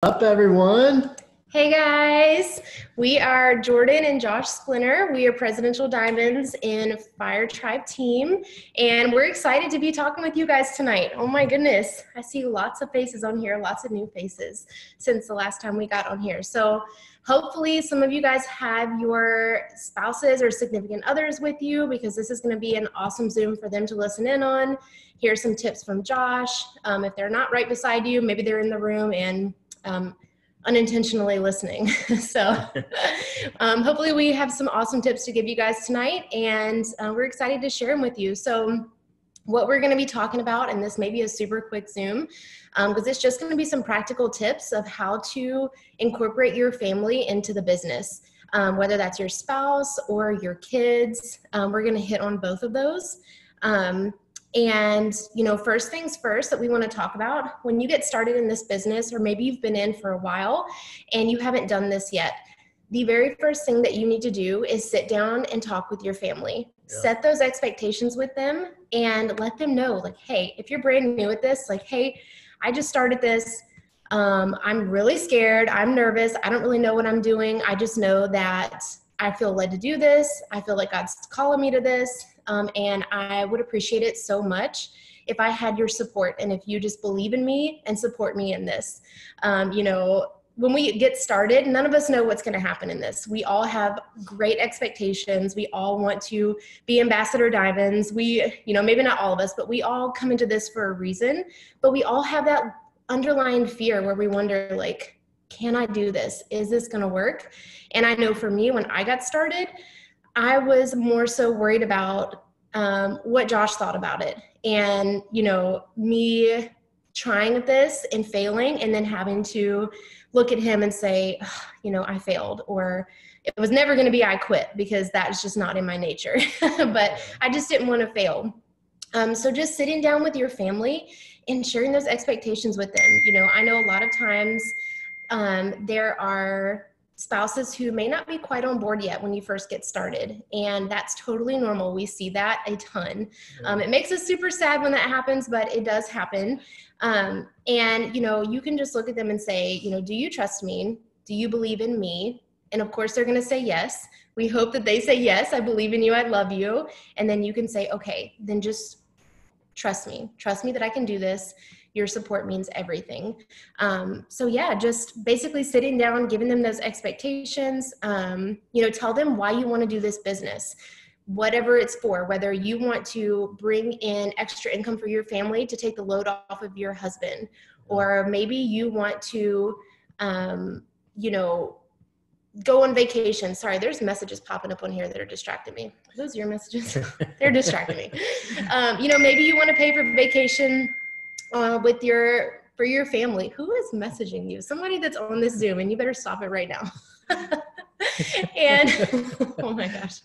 Up, everyone. Hey guys, we are Jordan and Josh Splinter. We are Presidential Diamonds in Fire Tribe team, and we're excited to be talking with you guys tonight. Oh my goodness, I see lots of faces on here, lots of new faces since the last time we got on here. So hopefully some of you guys have your spouses or significant others with you, because this is going to be an awesome Zoom for them to listen in on. Here's some tips from Josh. If they're not right beside you, maybe they're in the room and unintentionally listening. So hopefully we have some awesome tips to give you guys tonight, and we're excited to share them with you. So what we're going to be talking about, and this may be a super quick Zoom, because it's just going to be some practical tips of how to incorporate your family into the business, whether that's your spouse or your kids. We're going to hit on both of those. And, first things first that we want to talk about, when you get started in this business, or maybe you've been in for a while and you haven't done this yet, the very first thing that you need to do is sit down and talk with your family. Yeah. Set those expectations with them and let them know, like, hey, if you're brand new at this, like, hey, I just started this. I'm really scared. I'm nervous. I don't really know what I'm doing. I just know that I feel led to do this. I feel like God's calling me to this. And I would appreciate it so much if I had your support, and if you just believe in me and support me in this. When we get started, none of us know what's going to happen in this. We all have great expectations. We all want to be ambassador diamonds. Maybe not all of us, but we all come into this for a reason. But we all have that underlying fear where we wonder, like, can I do this? Is this going to work? And I know for me, when I got started, I was more so worried about what Josh thought about it. And, me trying this and failing, and then having to look at him and say, I failed, or it was never going to be I quit, because that's just not in my nature. But I just didn't want to fail. So just sitting down with your family and sharing those expectations with them. I know a lot of times there are spouses who may not be quite on board yet when you first get started, and that's totally normal. We see that a ton. It makes us super sad when that happens, but it does happen. And you can just look at them and say, do you trust me? Do you believe in me? And of course they're going to say yes. We hope that they say yes. I believe in you. I love you. And then you can say, okay, then just trust me that I can do this. Your support means everything. Just basically sitting down, giving them those expectations, tell them why you want to do this business, whatever it's for, whether you want to bring in extra income for your family to take the load off of your husband, or maybe you want to, go on vacation. Sorry, there's messages popping up on here that are distracting me. Are those your messages? They're distracting me. Maybe you want to pay for vacation for your family. Who is messaging you? Somebody that's on this Zoom, and you better stop it right now. And oh my gosh.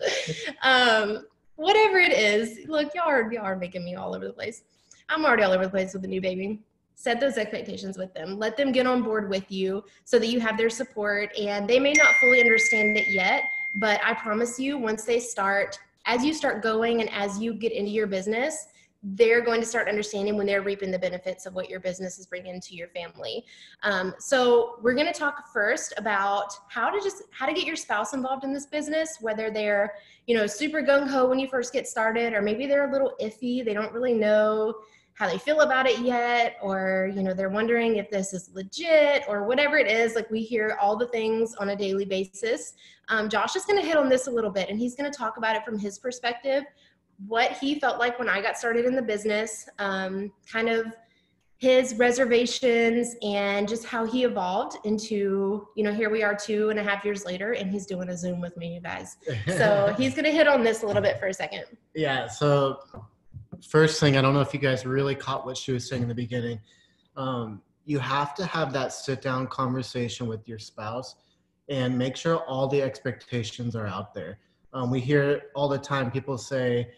Whatever it is, look, y'all are making me all over the place. I'm already all over the place with the new baby. Set those expectations with them. Let them get on board with you so that you have their support, and they may not fully understand it yet, but I promise you, once they start, as you start going and as you get into your business, they're going to start understanding when they're reaping the benefits of what your business is bringing to your family. So we're going to talk first about how to get your spouse involved in this business, whether they're, super gung-ho when you first get started, or maybe they're a little iffy. They don't really know how they feel about it yet, or, they're wondering if this is legit, or whatever it is. Like, we hear all the things on a daily basis. Josh is going to hit on this a little bit, and he's going to talk about it from his perspective, what he felt like when I got started in the business, kind of his reservations, and just how he evolved into, here we are 2.5 years later, and he's doing a Zoom with me, you guys. So he's going to hit on this a little bit for a second. Yeah. So first thing, I don't know if you guys really caught what she was saying in the beginning. You have to have that sit down conversation with your spouse and make sure all the expectations are out there. We hear all the time people say,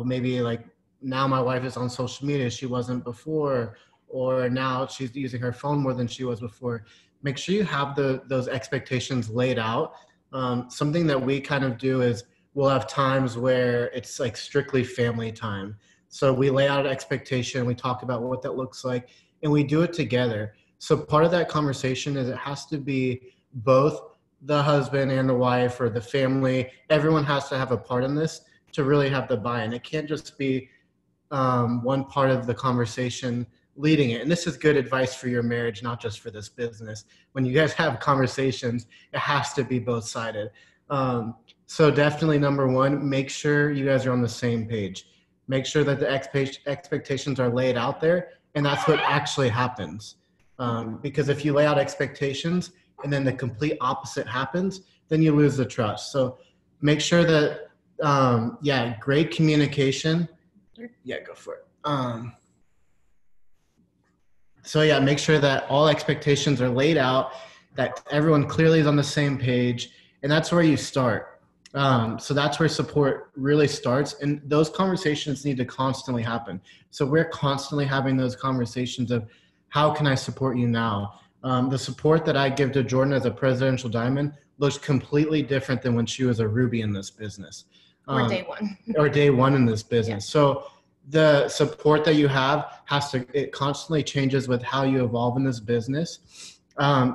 maybe like, now my wife is on social media, she wasn't before, or now she's using her phone more than she was before. Make sure you have those expectations laid out. Something that we kind of do is we'll have times where it's like strictly family time. So we lay out an expectation, we talk about what that looks like, and we do it together. So part of that conversation is it has to be both the husband and the wife or the family. Everyone has to have a part in this to really have the buy-in. It can't just be one part of the conversation leading it. And this is good advice for your marriage, not just for this business. When you guys have conversations, it has to be both sided. So definitely number one, make sure you guys are on the same page. Make sure that the expectations are laid out there, and that's what actually happens. Because if you lay out expectations and then the complete opposite happens, then you lose the trust. So make sure that, great communication. Yeah, go for it. Make sure that all expectations are laid out, that everyone clearly is on the same page, and that's where you start. So that's where support really starts, and those conversations need to constantly happen. So we're constantly having those conversations of how can I support you now? The support that I give to Jordan as a presidential diamond looks completely different than when she was a ruby in this business. Or day one. Or day one in this business. Yeah. So the support that you have it constantly changes with how you evolve in this business.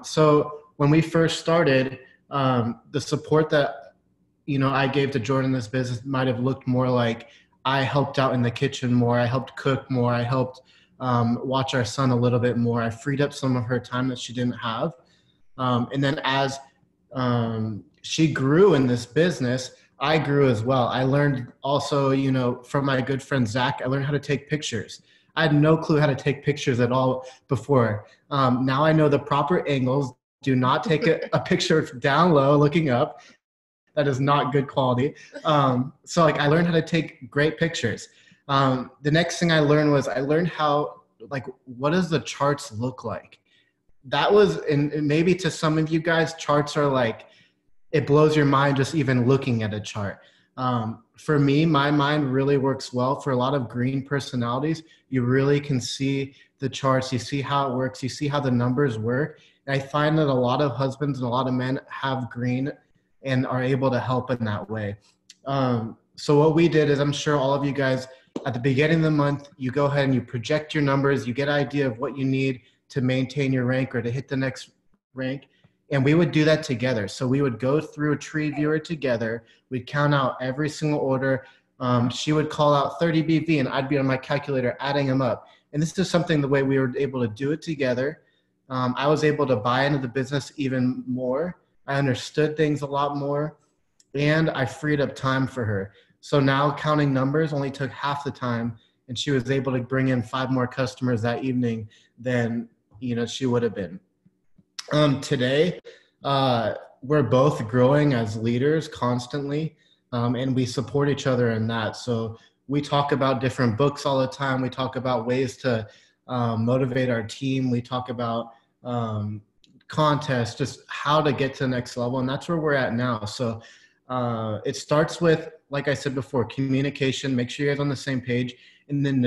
So when we first started, the support that I gave to Jordan in this business might have looked more like I helped out in the kitchen more, I helped cook more, I helped watch our son a little bit more. I freed up some of her time that she didn't have. And then as she grew in this business, I grew as well. I learned also, from my good friend Zach, I learned how to take pictures. I had no clue how to take pictures at all before. Now I know the proper angles. Do not take a picture down low looking up. That is not good quality. So I learned how to take great pictures. The next thing I learned how, what does the charts look like? That was, and maybe to some of you guys, charts are it blows your mind just even looking at a chart. For me, my mind really works well. For a lot of green personalities, you really can see the charts. You see how it works. You see how the numbers work. And I find that a lot of husbands and a lot of men have green and are able to help in that way. So what we did is, I'm sure all of you guys, at the beginning of the month, you go ahead and you project your numbers. You get an idea of what you need to maintain your rank or to hit the next rank. And we would do that together. So we would go through a tree viewer together. We'd count out every single order. She would call out 30 BV and I'd be on my calculator adding them up. And this is something, the way we were able to do it together. I was able to buy into the business even more. I understood things a lot more, and I freed up time for her. So now counting numbers only took half the time, and she was able to bring in 5 more customers that evening than she would have been. Today, we're both growing as leaders constantly, and we support each other in that. So we talk about different books all the time. We talk about ways to motivate our team. We talk about contests, just how to get to the next level. And that's where we're at now. So it starts with, like I said before, communication. Make sure you guys are on the same page. And then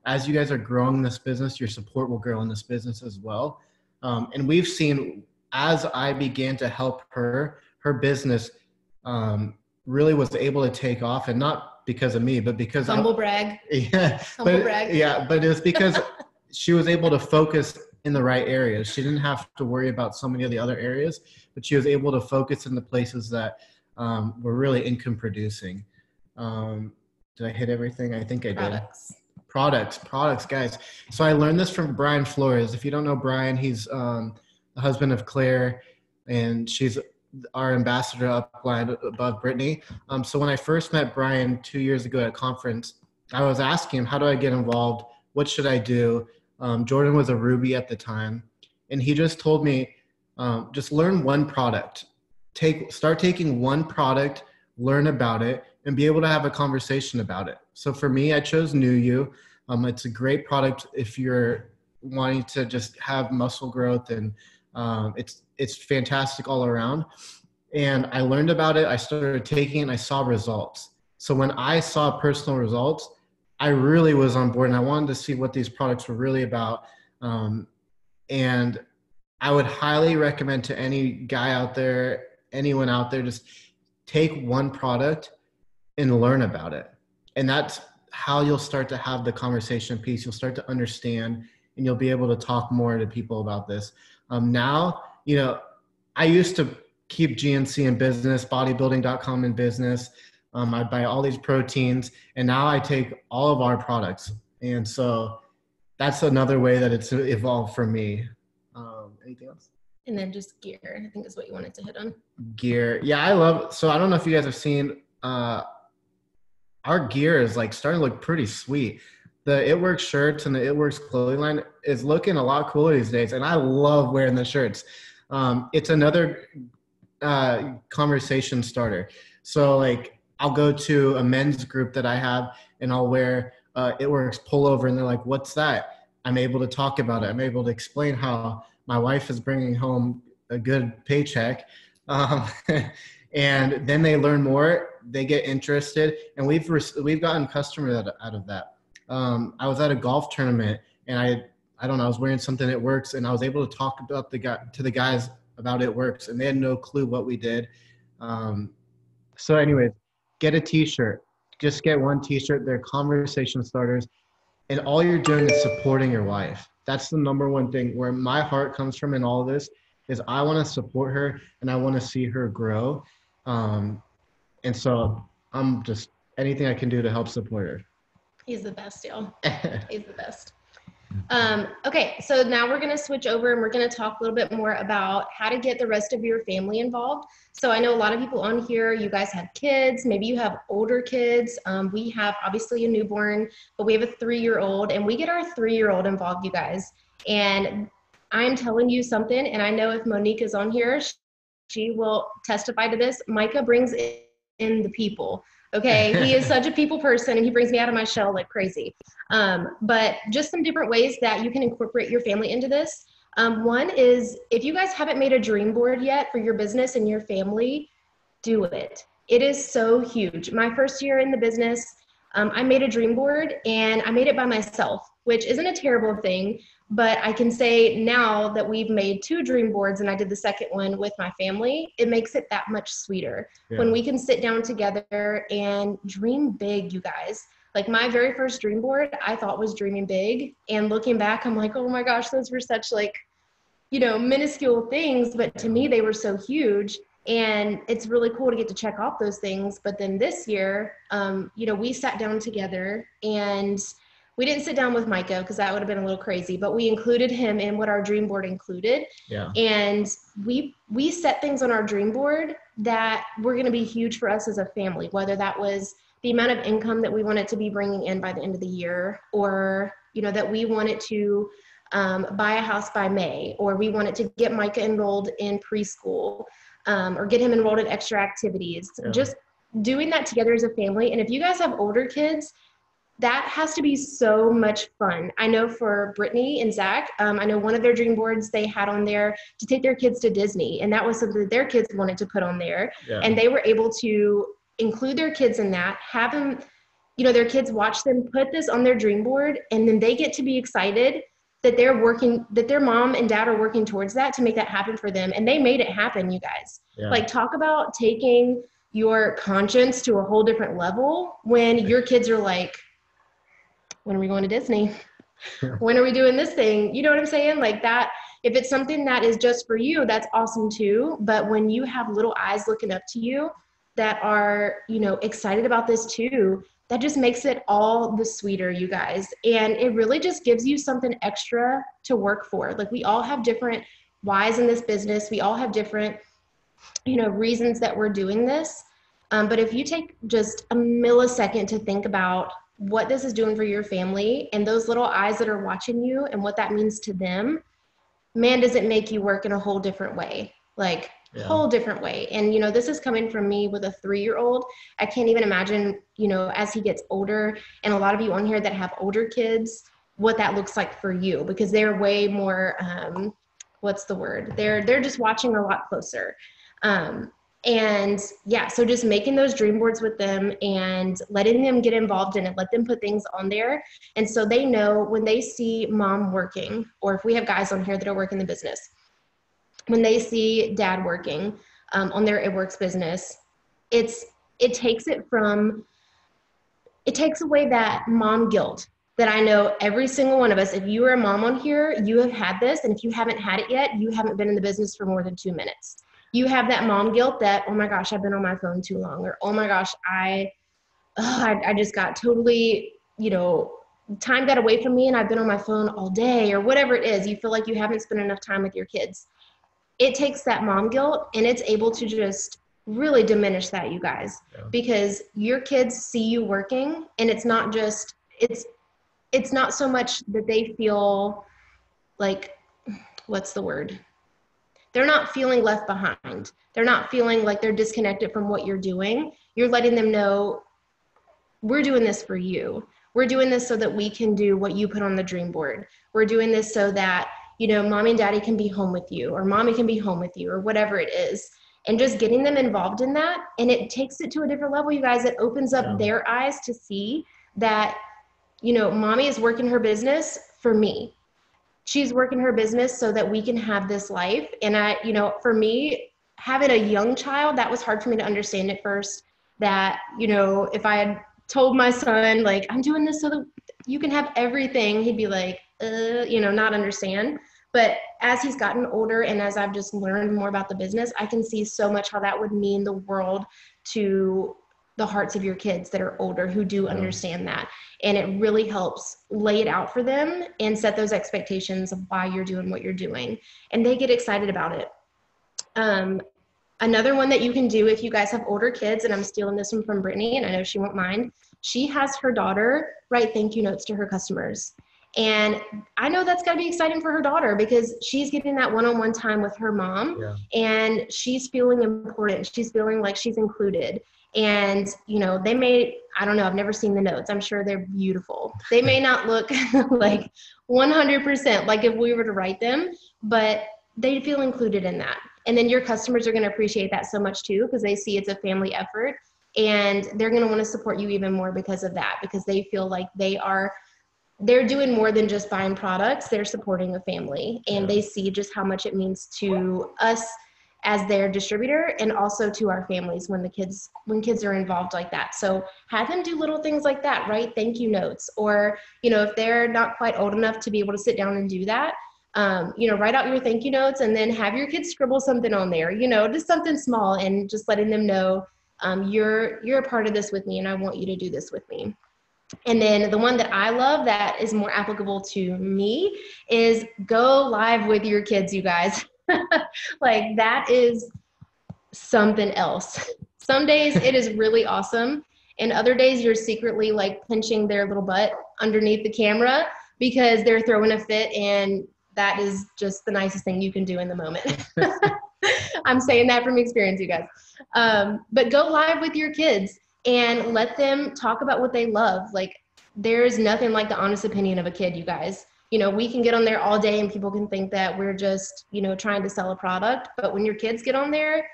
as you guys are growing this business, your support will grow in this business as well. And we've seen, as I began to help her business really was able to take off, and not because of me, but because humble brag. Yeah, humble brag. Yeah, but it was because she was able to focus in the right areas. She didn't have to worry about so many of the other areas, but she was able to focus in the places that were really income producing. Did I hit everything? I think I did. Products, guys. So I learned this from Brian Flores. If you don't know Brian, he's the husband of Claire, and she's our ambassador upline above Brittany. So when I first met Brian 2 years ago at a conference, I was asking him, how do I get involved? What should I do? Jordan was a Ruby at the time, and he just told me, just learn one product. Start taking one product, learn about it, and be able to have a conversation about it. So for me, I chose New You. It's a great product if you're wanting to just have muscle growth, and it's fantastic all around. And I learned about it. I started taking it, and I saw results. So when I saw personal results, I really was on board, and I wanted to see what these products were really about. And I would highly recommend to any guy out there, anyone out there, just take one product and learn about it. And that's how you'll start to have the conversation piece. You'll start to understand, and you'll be able to talk more to people about this. Now, you know, I used to keep GNC in business, bodybuilding.com in business. I'd buy all these proteins, and now I take all of our products. And so that's another way that it's evolved for me. Anything else? And then just gear, I think is what you wanted to hit on. Gear. Yeah, I love, so I don't know if you guys have seen, our gear is like starting to look pretty sweet. The It Works shirts and the It Works clothing line is looking a lot cooler these days, and I love wearing the shirts. It's another conversation starter. So like I'll go to a men's group that I have, and I'll wear It Works pullover, and they're like, "What's that?" I'm able to talk about it. I'm able to explain how my wife is bringing home a good paycheck. And then they learn more, they get interested, and we've gotten customers out of that. I was at a golf tournament, and I don't know, I was wearing something It Works, and I was able to talk about to the guys about It Works, and they had no clue what we did. So anyways, get a t-shirt. Just get one t-shirt. They're conversation starters, and all you're doing is supporting your wife. That's the number one thing where my heart comes from in all of this, is I want to support her and I want to see her grow. And so I'm just, anything I can do to help support her. He's the best, y'all. He's the best. Okay, so now we're going to switch over and we're going to talk a little bit more about how to get the rest of your family involved. So I know a lot of people on here, you guys have kids, maybe you have older kids. We have obviously a newborn, but we have a 3-year-old, and we get our 3-year-old involved, you guys. And I'm telling you something, and I know if Monique is on here, she will testify to this. Micah brings in the people. Okay, he is such a people person, and he brings me out of my shell like crazy. But just some different ways that you can incorporate your family into this. One is, if you guys haven't made a dream board yet for your business and your family, do it. It is so huge. My first year in the business, I made a dream board, and I made it by myself, which isn't a terrible thing. But I can say now that we've made 2 dream boards, and I did the second one with my family, it makes it that much sweeter. Yeah. When we can sit down together and dream big, you guys. Like my very first dream board, I thought was dreaming big. And looking back, I'm like, oh my gosh, those were such like, you know, minuscule things. But to me, they were so huge. And it's really cool to get to check off those things. But then this year, you know, we sat down together, and we didn't sit down with Micah because that would have been a little crazy, but we included him in what our dream board included. Yeah. And we set things on our dream board that were going to be huge for us as a family, whether that was the amount of income that we wanted to be bringing in by the end of the year, or, you know, that we wanted to buy a house by May, or we wanted to get Micah enrolled in preschool, or get him enrolled in extra activities. Yeah. Just doing that together as a family. And if you guys have older kids, that has to be so much fun. I know for Brittany and Zach, I know one of their dream boards they had on there to take their kids to Disney, and that was something that their kids wanted to put on there. Yeah. And they were able to include their kids in that, have them, you know, their kids watch them put this on their dream board, and then they get to be excited that they're working, that their mom and dad are working towards that to make that happen for them. And they made it happen, you guys. Yeah. Like, talk about taking your conscience to a whole different level when your kids are like, when are we going to Disney? When are we doing this thing? You know what I'm saying? Like that, if it's something that is just for you, that's awesome too. But when you have little eyes looking up to you that are, you know, excited about this too, that just makes it all the sweeter, you guys. And it really just gives you something extra to work for. Like, we all have different whys in this business. We all have different, you know, reasons that we're doing this. But if you take just a millisecond to think about what this is doing for your family and those little eyes that are watching you and what that means to them, man, does it make you work in a whole different way, like whole different way. And, you know, this is coming from me with a 3-year-old. I can't even imagine, you know, as he gets older, and a lot of you on here that have older kids, what that looks like for you, because they're way more, what's the word? They're just watching a lot closer. And yeah, so just making those dream boards with them and letting them get involved in it, let them put things on there. And so they know when they see mom working, or if we have guys on here that are working the business, when they see dad working on their It Works business, it takes away that mom guilt. that I know every single one of us, if you are a mom on here, you have had this. And if you haven't had it yet, you haven't been in the business for more than 2 minutes. You have that mom guilt that, oh my gosh, I've been on my phone too long, or oh my gosh, I just got totally, time got away from me and I've been on my phone all day, or whatever it is. You feel like you haven't spent enough time with your kids. It takes that mom guilt and it's able to just really diminish that, you guys, because your kids see you working, and it's not just, it's not so much that they feel like, what's the word? They're not feeling left behind. They're not feeling like they're disconnected from what you're doing. You're letting them know, we're doing this for you. We're doing this so that we can do what you put on the dream board. We're doing this so that, mommy and daddy can be home with you, or mommy can be home with you, or whatever it is. And just getting them involved in that. And it takes it to a different level, you guys. It opens up their eyes to see that, mommy is working her business for me. She's working her business so that we can have this life. And for me, having a young child, that was hard for me to understand at first, that, if I had told my son, like, I'm doing this so that you can have everything, he'd be like, not understand. But as he's gotten older and as I've just learned more about the business, I can see so much how that would mean the world to the hearts of your kids that are older, who do understand that. And it really helps lay it out for them and set those expectations of why you're doing what you're doing. And they get excited about it. Another one that you can do if you guys have older kids, and I'm stealing this one from Brittany, and I know she won't mind, she has her daughter write thank you notes to her customers. And I know that's got to be exciting for her daughter, because she's getting that one-on-one time with her mom, and she's feeling important. She's feeling like she's included. And, they may, I don't know, I've never seen the notes. I'm sure they're beautiful. They may not look like 100% like if we were to write them, but they feel included in that. And then your customers are going to appreciate that so much too, because they see it's a family effort, and they're going to want to support you even more because of that, because they feel like they're doing more than just buying products. They're supporting a family, and they see just how much it means to us as their distributor, and also to our families when kids are involved like that. So have them do little things like that, write thank you notes, or, if they're not quite old enough to be able to sit down and do that, write out your thank you notes, and then have your kids scribble something on there, just something small, and just letting them know, you're a part of this with me, and I want you to do this with me. And then the one that I love that is more applicable to me is go live with your kids, you guys. Like, that is something else. Some days it is really awesome, and other days you're secretly like pinching their little butt underneath the camera because they're throwing a fit, and that is just the nicest thing you can do in the moment. I'm saying that from experience, you guys. But go live with your kids and let them talk about what they love. Like, there's nothing like the honest opinion of a kid, you guys. We can get on there all day and people can think that we're just, trying to sell a product. But when your kids get on there,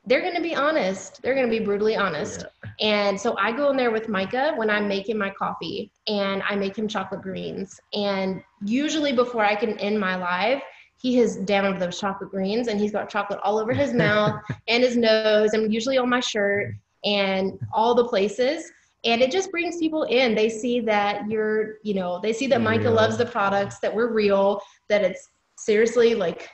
they're going to be honest. They're going to be brutally honest. Yeah. And so I go in there with Micah when I'm making my coffee, and I make him chocolate greens. And usually before I can end my live, he has downed those chocolate greens, and he's got chocolate all over his mouth and his nose, and usually on my shirt and all the places. And it just brings people in. They see that they see that Micah loves the products, that we're real, that it's seriously like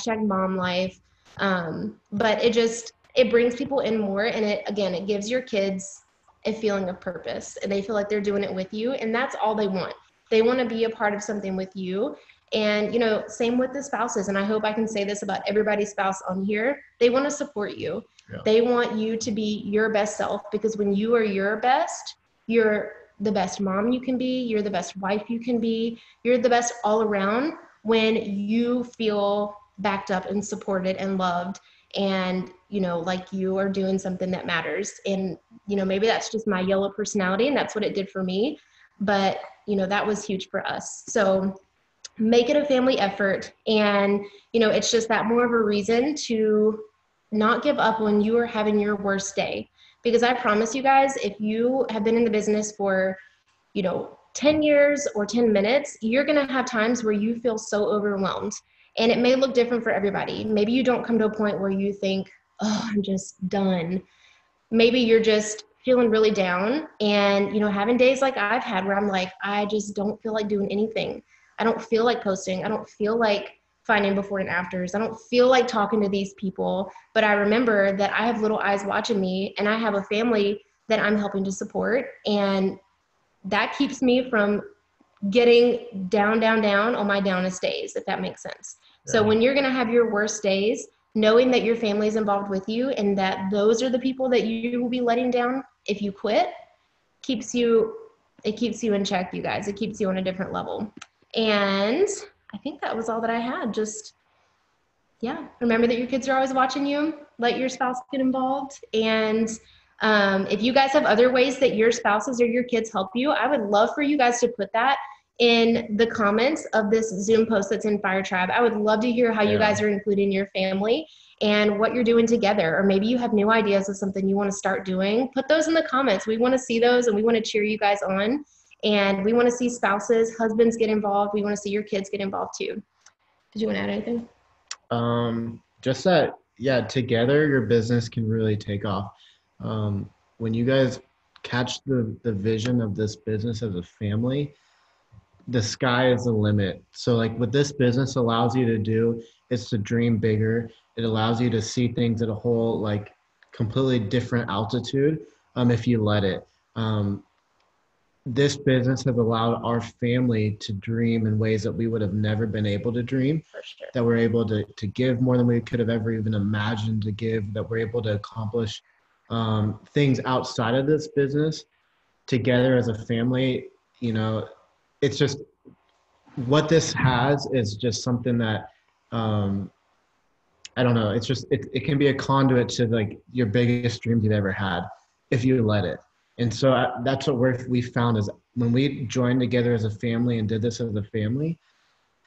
#mom life. But it brings people in more. And it gives your kids a feeling of purpose, and they feel like they're doing it with you. And that's all they want. They want to be a part of something with you. And, same with the spouses. And I hope I can say this about everybody's spouse on here. They want to support you. Yeah. They want you to be your best self, because when you are your best, you're the best mom you can be. You're the best wife you can be. You're the best all around when you feel backed up and supported and loved, and, like you are doing something that matters. And, maybe that's just my yellow personality, and that's what it did for me. But, that was huge for us. So make it a family effort. And, it's just that more of a reason to not give up when you are having your worst day. Because I promise you guys, if you have been in the business for, 10 years or 10 minutes, you're going to have times where you feel so overwhelmed. And it may look different for everybody. Maybe you don't come to a point where you think, oh, I'm just done. Maybe you're just feeling really down and, you know, having days like I've had where I'm like, I just don't feel like doing anything. I don't feel like posting. I don't feel like finding before and afters. I don't feel like talking to these people. But I remember that I have little eyes watching me and I have a family that I'm helping to support. And that keeps me from getting down on my downest days, if that makes sense. Yeah. So when you're going to have your worst days, knowing that your family is involved with you and that those are the people that you will be letting down if you quit, keeps you in check, you guys. It keeps you on a different level. And I think that was all that I had. Just, yeah, remember that your kids are always watching you. Let your spouse get involved. And if you guys have other ways that your spouses or your kids help you, I would love for you guys to put that in the comments of this Zoom post that's in Fire Tribe. I would love to hear how you guys are including your family and what you're doing together. Or maybe you have new ideas of something you want to start doing. Put those in the comments. We want to see those and we want to cheer you guys on. And we want to see spouses, husbands get involved. We want to see your kids get involved too. Did you want to add anything? Just that, yeah, together your business can really take off. When you guys catch the vision of this business as a family, the sky is the limit. So like what this business allows you to do is to dream bigger. It allows you to see things at a whole, like completely different altitude, if you let it. This business has allowed our family to dream in ways that we would have never been able to dream. For sure. That we're able to give more than we could have ever even imagined to give, that we're able to accomplish things outside of this business together as a family. You know, it's just what this has is just something that I don't know. It's just it can be a conduit to like your biggest dreams you've ever had if you let it. And so that's what we found is when we joined together as a family and did this as a family,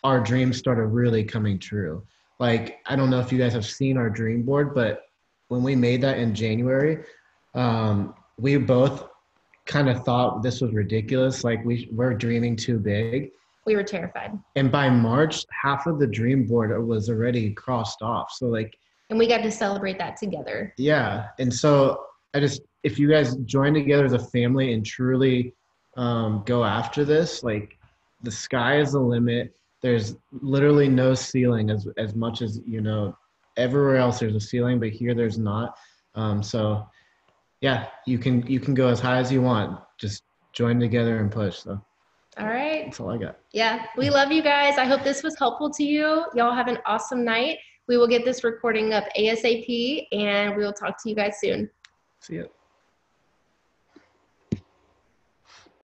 our dreams started really coming true. Like, I don't know if you guys have seen our dream board, but when we made that in January, we both kind of thought this was ridiculous. Like we're dreaming too big. We were terrified. And by March, half of the dream board was already crossed off. So like, and we got to celebrate that together. Yeah. And so if you guys join together as a family and truly go after this, like the sky is the limit. There's literally no ceiling as much as, you know, everywhere else there's a ceiling, but here there's not. So yeah, you can go as high as you want. Just join together and push. So. All right. That's all I got. Yeah. We love you guys. I hope this was helpful to you. Y'all have an awesome night. We will get this recording up ASAP and we will talk to you guys soon. See ya.